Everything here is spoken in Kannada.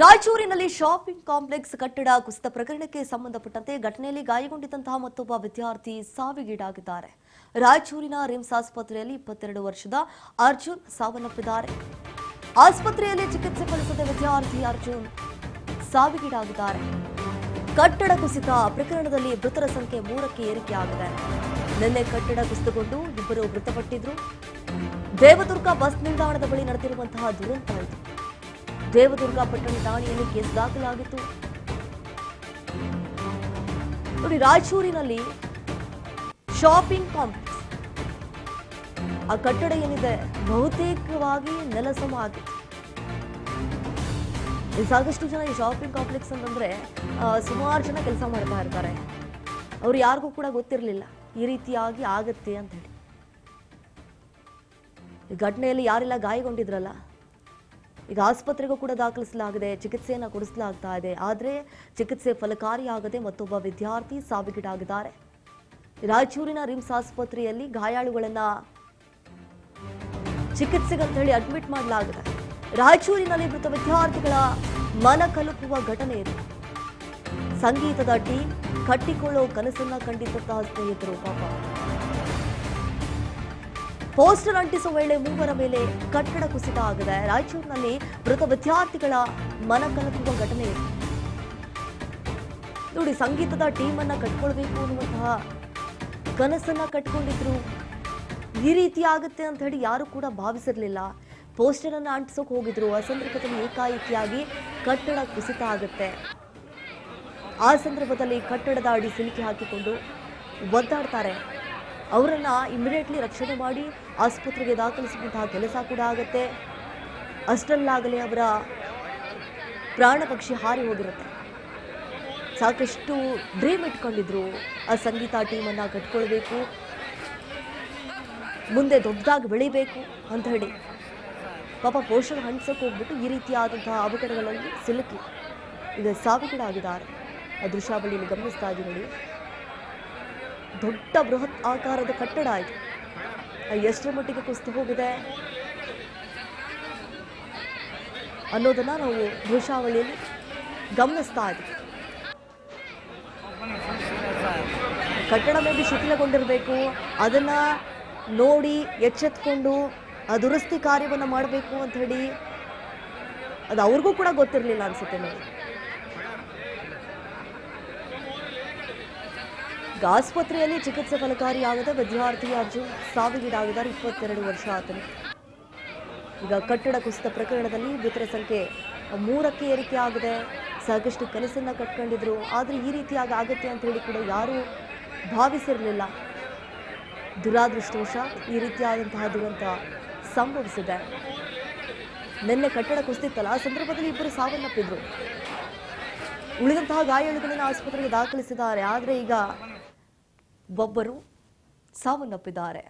ರಾಯಚೂರಿನಲ್ಲಿ ಶಾಪಿಂಗ್ ಕಾಂಪ್ಲೆಕ್ಸ್ ಕಟ್ಟಡ ಕುಸಿತ ಪ್ರಕರಣಕ್ಕೆ ಸಂಬಂಧಪಟ್ಟಂತೆ ಘಟನೆಯಲ್ಲಿ ಗಾಯಗೊಂಡಿದ್ದಂತಹ ಮತ್ತೊಬ್ಬ ವಿದ್ಯಾರ್ಥಿ ಸಾವಿಗೀಡಾಗಿದ್ದಾರೆ. ರಾಯಚೂರಿನ ರಿಮ್ಸ್ ಆಸ್ಪತ್ರೆಯಲ್ಲಿ 22 ವರ್ಷದ ಅರ್ಜುನ್ ಸಾವನ್ನಪ್ಪಿದ್ದಾರೆ. ಆಸ್ಪತ್ರೆಯಲ್ಲಿ ಚಿಕಿತ್ಸೆ ಫಲಿಸದ ವಿದ್ಯಾರ್ಥಿ ಅರ್ಜುನ್ ಸಾವಿಗೀಡಾಗಿದ್ದಾರೆ. ಕಟ್ಟಡ ಕುಸಿತ ಪ್ರಕರಣದಲ್ಲಿ ಮೃತರ ಸಂಖ್ಯೆ 3ಕ್ಕೆ ಏರಿಕೆಯಾಗಿದೆ. ನಿನ್ನೆ ಕಟ್ಟಡ ಕುಸಿತಗೊಂಡು ಇಬ್ಬರು ಮೃತಪಟ್ಟಿದ್ರು. ದೇವದುರ್ಗ ಬಸ್ ನಿಲ್ದಾಣದ ಬಳಿ ನಡೆದಿರುವಂತಹ ದುರಂತ ಇದು. ದೇವದುರ್ಗ ಪಟ್ಟಣ ಠಾಣೆಯಲ್ಲಿ ಕೇಸ್ ದಾಖಲಾಗಿತ್ತು. ನೋಡಿ, ರಾಯಚೂರಿನಲ್ಲಿ ಶಾಪಿಂಗ್ ಕಾಂಪ್ಲೆಕ್ಸ್ ಆ ಕಟ್ಟಡ ಏನಿದೆ ಬಹುತೇಕವಾಗಿ ನೆಲಸಮ ಆಗಿದೆ. ಸಾಕಷ್ಟು ಜನ ಈ ಶಾಪಿಂಗ್ ಕಾಂಪ್ಲೆಕ್ಸ್ ಅಂತಂದ್ರೆ ಸುಮಾರು ಜನ ಕೆಲಸ ಮಾಡ್ತಾ ಇರ್ತಾರೆ. ಅವ್ರು ಯಾರಿಗೂ ಕೂಡ ಗೊತ್ತಿರಲಿಲ್ಲ ಈ ರೀತಿಯಾಗಿ ಆಗತ್ತೆ ಅಂತ ಹೇಳಿ. ಈ ಘಟನೆಯಲ್ಲಿ ಯಾರೆಲ್ಲ ಗಾಯಗೊಂಡಿದ್ರಲ್ಲ, ಈಗ ಆಸ್ಪತ್ರೆಗೂ ಕೂಡ ದಾಖಲಿಸಲಾಗಿದೆ, ಚಿಕಿತ್ಸೆಯನ್ನು ಕೊಡಿಸಲಾಗ್ತಾ ಇದೆ. ಆದರೆ ಚಿಕಿತ್ಸೆ ಫಲಕಾರಿಯಾಗದೆ ಮತ್ತೊಬ್ಬ ವಿದ್ಯಾರ್ಥಿ ಸಾವಿಗೀಡಾಗಿದ್ದಾರೆ. ರಾಯಚೂರಿನ ರಿಮ್ಸ್ ಆಸ್ಪತ್ರೆಯಲ್ಲಿ ಗಾಯಾಳುಗಳನ್ನ ಚಿಕಿತ್ಸೆಗಂತ ಹೇಳಿ ಅಡ್ಮಿಟ್ ಮಾಡಲಾಗಿದೆ. ರಾಯಚೂರಿನಲ್ಲಿ ಮೃತ ವಿದ್ಯಾರ್ಥಿಗಳ ಮನ ಕಲುಕುವ ಘಟನೆ ಇದೆ. ಸಂಗೀತದ ಟೀಮ್ ಕಟ್ಟಿಕೊಳ್ಳೋ ಕನಸನ್ನ ಕಂಡಿದ್ದಂತಹ ಸ್ನೇಹಿತರು ಪಾಪ ಪೋಸ್ಟರ್ ಅಂಟಿಸುವ ವೇಳೆ ಮೂವರ ಮೇಲೆ ಕಟ್ಟಡ ಕುಸಿತ ಆಗಿದೆ. ರಾಯಚೂರಿನಲ್ಲಿ ಮೃತ ವಿದ್ಯಾರ್ಥಿಗಳ ಮನ ಕಲಕುವ ಘಟನೆ ಇದೆ. ನೋಡಿ, ಸಂಗೀತದ ಟೀಮ್ ಅನ್ನ ಕಟ್ಕೊಳ್ಬೇಕು ಅನ್ನುವಂತಹ ಕನಸನ್ನ ಕಟ್ಕೊಂಡಿದ್ರು. ಈ ರೀತಿ ಆಗುತ್ತೆ ಅಂತ ಹೇಳಿ ಯಾರು ಕೂಡ ಭಾವಿಸಿರ್ಲಿಲ್ಲ. ಪೋಸ್ಟರ್ ಅನ್ನ ಅಂಟಿಸೋಕೆ ಹೋಗಿದ್ರು. ಆ ಸಂದರ್ಭದಲ್ಲಿ ಏಕಾಏಕಿಯಾಗಿ ಕಟ್ಟಡ ಕುಸಿತ ಆಗುತ್ತೆ. ಆ ಸಂದರ್ಭದಲ್ಲಿ ಕಟ್ಟಡದ ಅಡಿ ಸಿಲುಕಿ ಹಾಕಿಕೊಂಡು ಒದ್ದಾಡ್ತಾರೆ. ಅವರನ್ನ ಇಮಿಡಿಯೇಟ್ಲಿ ರಕ್ಷಣೆ ಮಾಡಿ ಆಸ್ಪತ್ರೆಗೆ ದಾಖಲಿಸುವಂತಹ ಕೆಲಸ ಕೂಡ ಆಗುತ್ತೆ. ಅಷ್ಟರಲ್ಲಾಗಲೇ ಅವರ ಪ್ರಾಣ ಪಕ್ಷಿ ಹಾರಿ ಹೋಗಿರುತ್ತೆ. ಸಾಕಷ್ಟು ಡ್ರೀಮ್ ಇಟ್ಕೊಂಡಿದ್ರು, ಆ ಸಂಗೀತ ಟೀಮನ್ನು ಕಟ್ಕೊಳ್ಬೇಕು, ಮುಂದೆ ದೊಡ್ಡದಾಗಿ ಬೆಳಿಬೇಕು ಅಂತ ಹೇಳಿ. ಪಾಪ ಪೋಷಣೆ ಹಂಚಕ್ಕೆ ಹೋಗ್ಬಿಟ್ಟು ಈ ರೀತಿಯಾದಂತಹ ಅವಘಡಗಳಲ್ಲಿ ಸಿಲುಕಿ ಈಗ ಸಾವಿಗೀಡಾಗಿದ್ದಾರೆ. ಆ ದೃಶ್ಯಾವಳಿಯಲ್ಲಿ ಗಮನಿಸ್ತಾ ಇದ್ದೀವಿ ನೋಡಿ. ದೊಡ್ಡ ಬೃಹತ್ ಆಕಾರದ ಕಟ್ಟಡ ಆಯಿತು. ಎಷ್ಟರ ಮಟ್ಟಿಗೆ ಕುಸಿದು ಹೋಗಿದೆ ಅನ್ನೋದನ್ನ ನಾವು ದೃಶ್ಯಾವಳಿಯಲ್ಲಿ ಗಮನಿಸ್ತಾ ಇದ್ದೀವಿ. ಕಟ್ಟಡ ಮೇಲೆ ಶಿಥಿಲಗೊಂಡಿರಬೇಕು. ಅದನ್ನ ನೋಡಿ ಎಚ್ಚೆತ್ಕೊಂಡು ಆ ದುರಸ್ತಿ ಕಾರ್ಯವನ್ನು ಮಾಡಬೇಕು ಅಂತ ಹೇಳಿ ಅದು ಅವ್ರಿಗೂ ಕೂಡ ಗೊತ್ತಿರಲಿಲ್ಲ ಅನ್ಸುತ್ತೆ ನೋಡಿ. ಆಸ್ಪತ್ರೆಯಲ್ಲಿ ಚಿಕಿತ್ಸೆ ಫಲಕಾರಿಯಾಗದೆ ವಿದ್ಯಾರ್ಥಿ ಅರ್ಜುನ್ ಸಾವಿಗೀಡಾಗಿದ್ದಾರೆ. 22 ವರ್ಷ ಆತನು. ಈಗ ಕಟ್ಟಡ ಕುಸಿತ ಪ್ರಕರಣದಲ್ಲಿ ಮೃತರ ಸಂಖ್ಯೆ 3ಕ್ಕೆ ಏರಿಕೆ ಆಗಿದೆ. ಸಾಕಷ್ಟು ಕನಸನ್ನ ಕಟ್ಕೊಂಡಿದ್ರು. ಆದರೆ ಈ ರೀತಿಯಾಗಿ ಆಗುತ್ತೆ ಅಂತ ಹೇಳಿ ಕೂಡ ಯಾರೂ ಭಾವಿಸಿರಲಿಲ್ಲ. ದುರಾದೃಷ್ಟವಶ ಈ ರೀತಿಯಾದಂತಹ ದುರಂತ ಸಂಭವಿಸಿದೆ. ನಿನ್ನೆ ಕಟ್ಟಡ ಕುಸಿತಲ್ಲ, ಆ ಸಂದರ್ಭದಲ್ಲಿ ಇಬ್ಬರು ಸಾವನ್ನಪ್ಪಿದ್ರು. ಉಳಿದಂತಹ ಗಾಯಾಳುಗಳನ್ನ ಆಸ್ಪತ್ರೆಗೆ ದಾಖಲಿಸಿದ್ದಾರೆ. ಆದರೆ ಈಗ ಒಬ್ಬರು ಸಾವನ್ನಪ್ಪಿದ್ದಾರೆ.